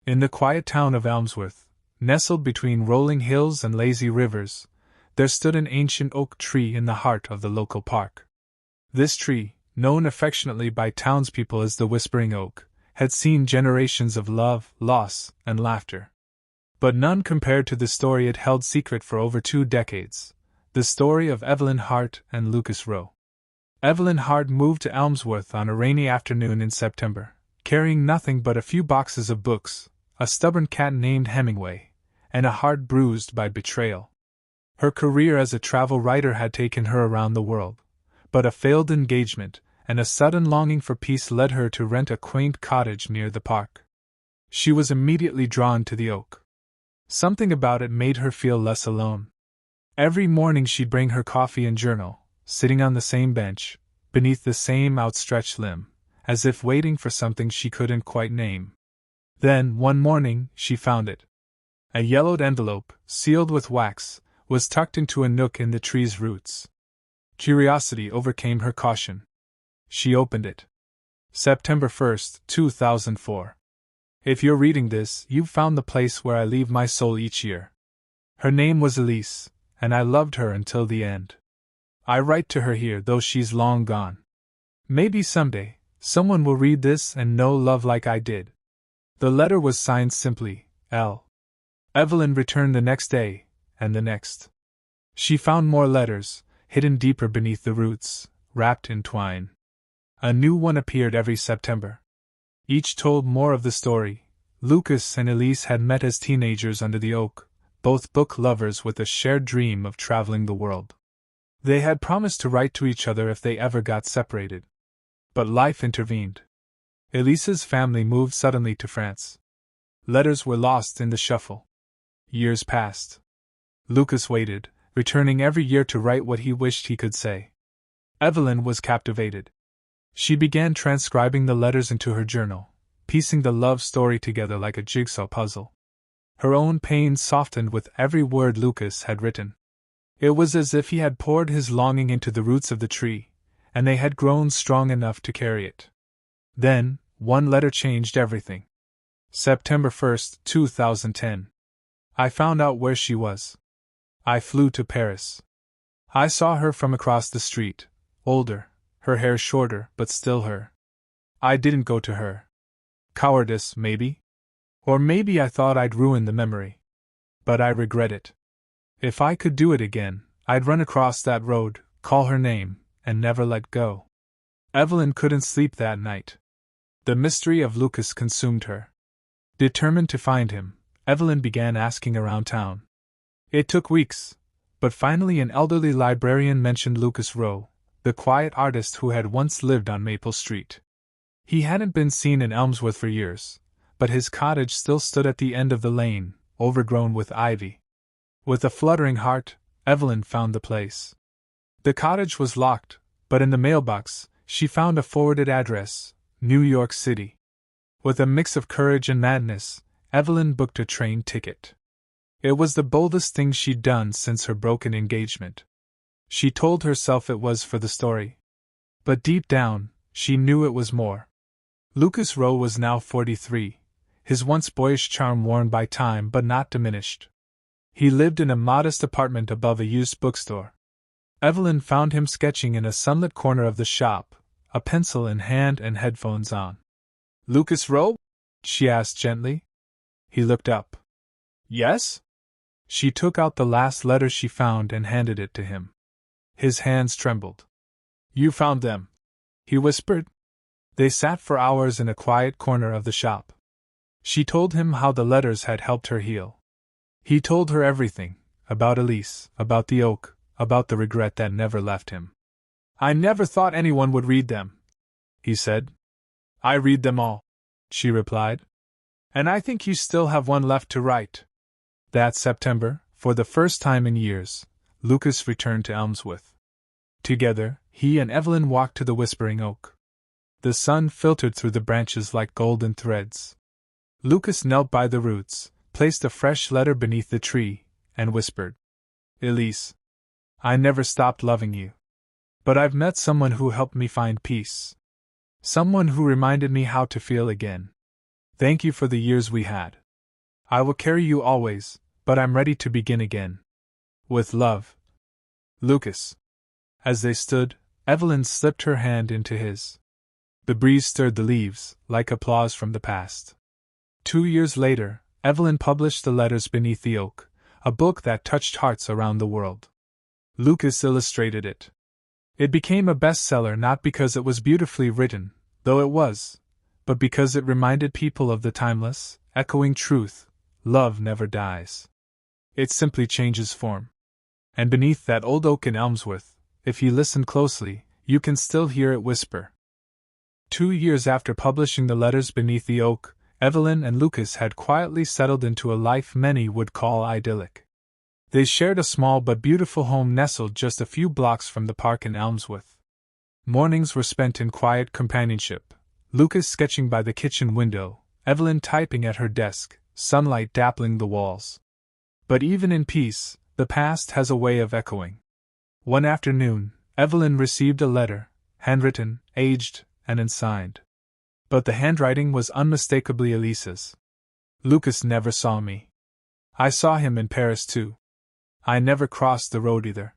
In the quiet town of Elmsworth, nestled between rolling hills and lazy rivers, there stood an ancient oak tree in the heart of the local park. This tree, known affectionately by townspeople as the Whispering Oak, had seen generations of love, loss, and laughter. But none compared to the story it held secret for over 2 decades, the story of Evelyn Hart and Lucas Rowe. Evelyn Hart moved to Elmsworth on a rainy afternoon in September, carrying nothing but a few boxes of books, a stubborn cat named Hemingway, and a heart bruised by betrayal. Her career as a travel writer had taken her around the world, but a failed engagement and a sudden longing for peace led her to rent a quaint cottage near the park. She was immediately drawn to the oak. Something about it made her feel less alone. Every morning she'd bring her coffee and journal, sitting on the same bench, beneath the same outstretched limb, as if waiting for something she couldn't quite name. Then, one morning, she found it. A yellowed envelope, sealed with wax, was tucked into a nook in the tree's roots. Curiosity overcame her caution. She opened it. September 1st, 2004. If you're reading this, you've found the place where I leave my soul each year. Her name was Elise, and I loved her until the end. I write to her here, though she's long gone. Maybe someday, someone will read this and know love like I did. The letter was signed simply, L. Evelyn returned the next day, and the next. She found more letters, hidden deeper beneath the roots, wrapped in twine. A new one appeared every September. Each told more of the story. Lucas and Elise had met as teenagers under the oak, both book lovers with a shared dream of traveling the world. They had promised to write to each other if they ever got separated. But life intervened. Elise's family moved suddenly to France. Letters were lost in the shuffle. Years passed. Lucas waited, returning every year to write what he wished he could say. Evelyn was captivated. She began transcribing the letters into her journal, piecing the love story together like a jigsaw puzzle. Her own pain softened with every word Lucas had written. It was as if he had poured his longing into the roots of the tree, and they had grown strong enough to carry it. Then, one letter changed everything. September 1st, 2010. I found out where she was. I flew to Paris. I saw her from across the street, older, her hair shorter, but still her. I didn't go to her. Cowardice, maybe? Or maybe I thought I'd ruin the memory. But I regret it. If I could do it again, I'd run across that road, call her name, and never let go. Evelyn couldn't sleep that night. The mystery of Lucas consumed her. Determined to find him, Evelyn began asking around town. It took weeks, but finally an elderly librarian mentioned Lucas Rowe, the quiet artist who had once lived on Maple Street. He hadn't been seen in Elmsworth for years, but his cottage still stood at the end of the lane, overgrown with ivy. With a fluttering heart, Evelyn found the place. The cottage was locked, but in the mailbox, she found a forwarded address, New York City. With a mix of courage and madness, Evelyn booked a train ticket. It was the boldest thing she'd done since her broken engagement. She told herself it was for the story. But deep down, she knew it was more. Lucas Rowe was now 43, his once boyish charm worn by time but not diminished. He lived in a modest apartment above a used bookstore. Evelyn found him sketching in a sunlit corner of the shop, a pencil in hand and headphones on. "Lucas Rowe?" she asked gently. He looked up. "Yes?" She took out the last letter she found and handed it to him. His hands trembled. "You found them?" he whispered. They sat for hours in a quiet corner of the shop. She told him how the letters had helped her heal. He told her everything, about Elise, about the oak, about the regret that never left him. "I never thought anyone would read them," he said. "I read them all," she replied. "And I think you still have one left to write." That September, for the first time in years, Lucas returned to Elmsworth. Together, he and Evelyn walked to the Whispering Oak. The sun filtered through the branches like golden threads. Lucas knelt by the roots, placed a fresh letter beneath the tree, and whispered, "Elise, I never stopped loving you. But I've met someone who helped me find peace. Someone who reminded me how to feel again. Thank you for the years we had. I will carry you always, but I'm ready to begin again. With love. Lucas. As they stood, Evelyn slipped her hand into his. The breeze stirred the leaves, like applause from the past. 2 years later, Evelyn published The Letters Beneath the Oak, a book that touched hearts around the world. Lucas illustrated it. It became a bestseller not because it was beautifully written, though it was, but because it reminded people of the timeless, echoing truth: love never dies. It simply changes form. And beneath that old oak in Elmsworth, if you listen closely, you can still hear it whisper. 2 years after publishing The Letters Beneath the Oak, Evelyn and Lucas had quietly settled into a life many would call idyllic. They shared a small but beautiful home nestled just a few blocks from the park in Elmsworth. Mornings were spent in quiet companionship, Lucas sketching by the kitchen window, Evelyn typing at her desk, sunlight dappling the walls. But even in peace, the past has a way of echoing. One afternoon, Evelyn received a letter, handwritten, aged, and unsigned. But the handwriting was unmistakably Elisa's. Lucas never saw me. I saw him in Paris too. I never crossed the road either.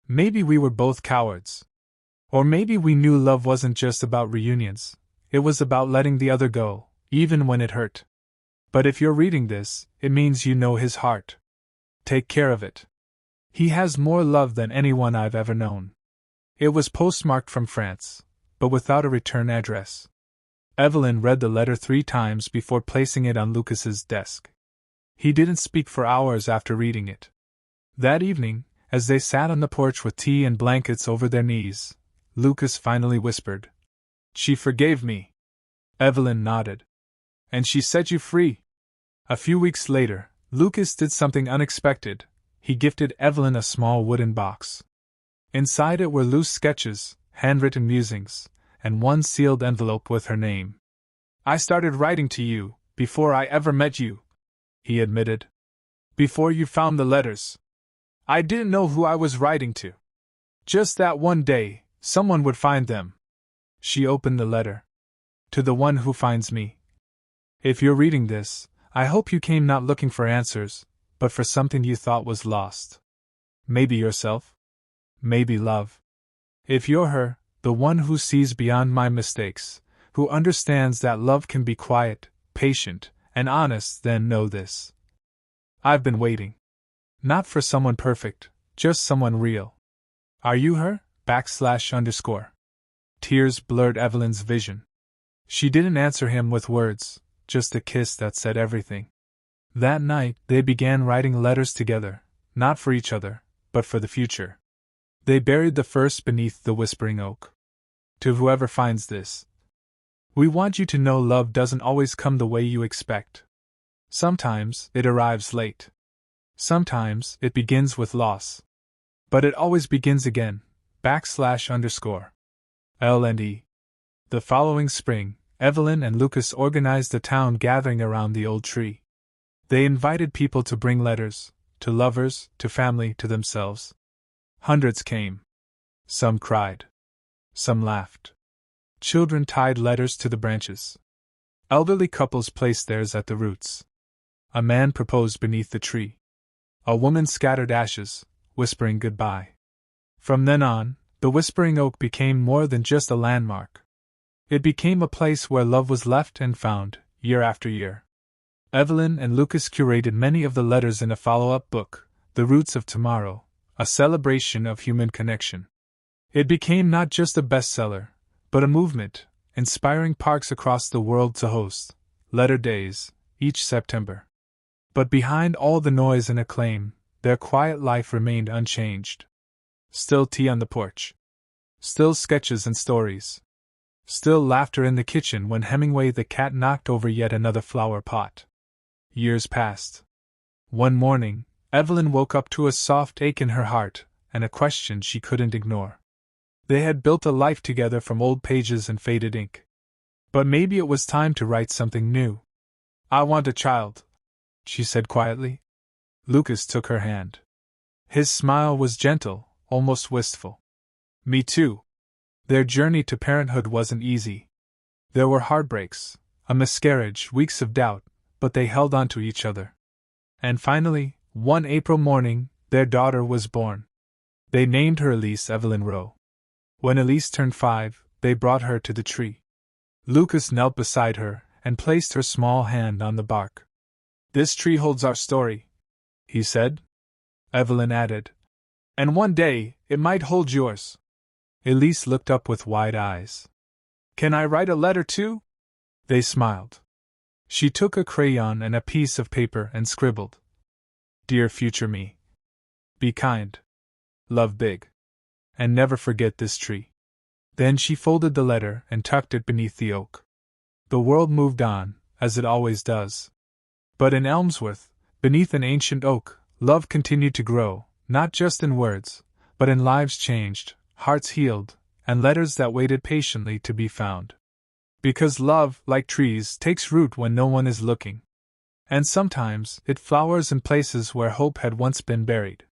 Maybe we were both cowards. Or maybe we knew love wasn't just about reunions, it was about letting the other go, even when it hurt. But if you're reading this, it means you know his heart. Take care of it. He has more love than anyone I've ever known. It was postmarked from France, but without a return address. Evelyn read the letter 3 times before placing it on Lucas's desk. He didn't speak for hours after reading it. That evening, as they sat on the porch with tea and blankets over their knees, Lucas finally whispered, "She forgave me." Evelyn nodded. "And she set you free?" A few weeks later, Lucas did something unexpected. He gifted Evelyn a small wooden box. Inside it were loose sketches, handwritten musings, and one sealed envelope with her name. "I started writing to you before I ever met you," he admitted. "Before you found the letters. I didn't know who I was writing to. Just that one day, someone would find them." She opened the letter. "To the one who finds me. If you're reading this, I hope you came not looking for answers, but for something you thought was lost. Maybe yourself. Maybe love. If you're her, the one who sees beyond my mistakes, who understands that love can be quiet, patient, and honest, then know this. I've been waiting. Not for someone perfect, just someone real. Are you her? ___. Tears blurred Evelyn's vision. She didn't answer him with words, just a kiss that said everything. That night, they began writing letters together, not for each other, but for the future. They buried the first beneath the whispering oak. To whoever finds this, we want you to know love doesn't always come the way you expect. Sometimes it arrives late. Sometimes it begins with loss. But it always begins again, ___. L&E. The following spring, Evelyn and Lucas organized a town gathering around the old tree. They invited people to bring letters, to lovers, to family, to themselves. Hundreds came. Some cried. Some laughed. Children tied letters to the branches. Elderly couples placed theirs at the roots. A man proposed beneath the tree. A woman scattered ashes, whispering goodbye. From then on, the Whispering Oak became more than just a landmark. It became a place where love was left and found, year after year. Evelyn and Lucas curated many of the letters in a follow-up book, The Roots of Tomorrow, a celebration of human connection. It became not just a bestseller, but a movement, inspiring parks across the world to host Letter Days each September. But behind all the noise and acclaim, their quiet life remained unchanged. Still tea on the porch. Still sketches and stories. Still laughter in the kitchen when Hemingway the cat knocked over yet another flower pot. Years passed. One morning, Evelyn woke up to a soft ache in her heart, and a question she couldn't ignore. They had built a life together from old pages and faded ink. But maybe it was time to write something new. "I want a child," she said quietly. Lucas took her hand. His smile was gentle, almost wistful. "Me too." Their journey to parenthood wasn't easy. There were heartbreaks, a miscarriage, weeks of doubt, but they held on to each other. And finally, one April morning, their daughter was born. They named her Elise Evelyn Rowe. When Elise turned 5, they brought her to the tree. Lucas knelt beside her and placed her small hand on the bark. "This tree holds our story," he said. Evelyn added, "And one day, it might hold yours." Elise looked up with wide eyes. "Can I write a letter too?" They smiled. She took a crayon and a piece of paper and scribbled, "Dear future me. Be kind. Love big. And never forget this tree." Then she folded the letter and tucked it beneath the oak. The world moved on, as it always does. But in Elmsworth, beneath an ancient oak, love continued to grow, not just in words, but in lives changed, hearts healed, and letters that waited patiently to be found. Because love, like trees, takes root when no one is looking. And sometimes it flowers in places where hope had once been buried.